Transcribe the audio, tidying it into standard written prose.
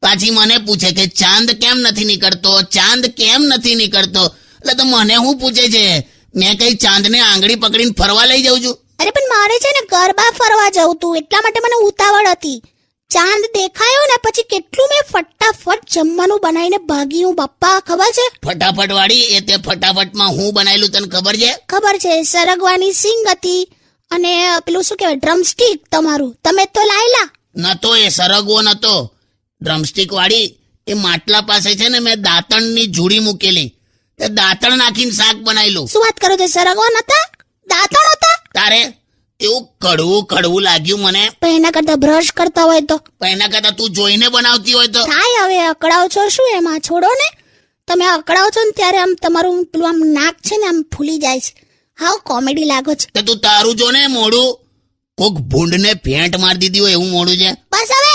પાછી મને પૂછે કે ચાંદ કેમ નથી નીકળતો, ચાંદ કેમ નથી નીકળતો. એટલે તો મને શું પૂછે છે? મેં કઈ ચાંદને આંગળી પકડીને ફરવા લઈ જાઉં છું? અરે પણ મારે છે ને ગરબા ફરવા જવું તું, એટલા માટે મને ઉતાવળ હતી. ચાંદ દેખાયો ને પછી કેટલું મેં ફટાફટ જમવાનું બનાવીને ભાગી હું બાપ્પા, ખબર છે? ફટાફટ વાળી એ તે ફટાફટમાં હું બનાવેલું તને ખબર છે? ખબર છે, સરગવાની સિંગ હતી અને પેલું શું કહેવાય ડ્રમસ્ટિક તમારું, તમે તો લાયેલા. નતો, એ સરગવો નતો. ડ્રમસ્ટિક વાળી એ માટલા પાસે છે ને મેં દાંતણની જુડી મૂકેલી, તે દાંતણ નાખીને શાક બનાવેલું. શું વાત કરો છો? સરગવા નતા, દાંતણ હતા? તારે એવું કડવું કડવું લાગ્યું મને. પણ એના કરતા બ્રશ કરતા હોય તો પણ એના કરતા તું જોઈને બનાવતી હોય તો થાય. હવે અકળાવ છો શું એમાં, છોડો ને. તમે અકળાવ છો ને ત્યારે આમ તમારું પેલું આમ નાક છે ને આમ ફૂલી જાય છે. હાવ કોમેડી લાગો છો. તે તું તારું જો ને મોઢું, કોક ભૂંડને ભેંટ મારી દીધી હોય એવું મોઢું છે. બસ હવે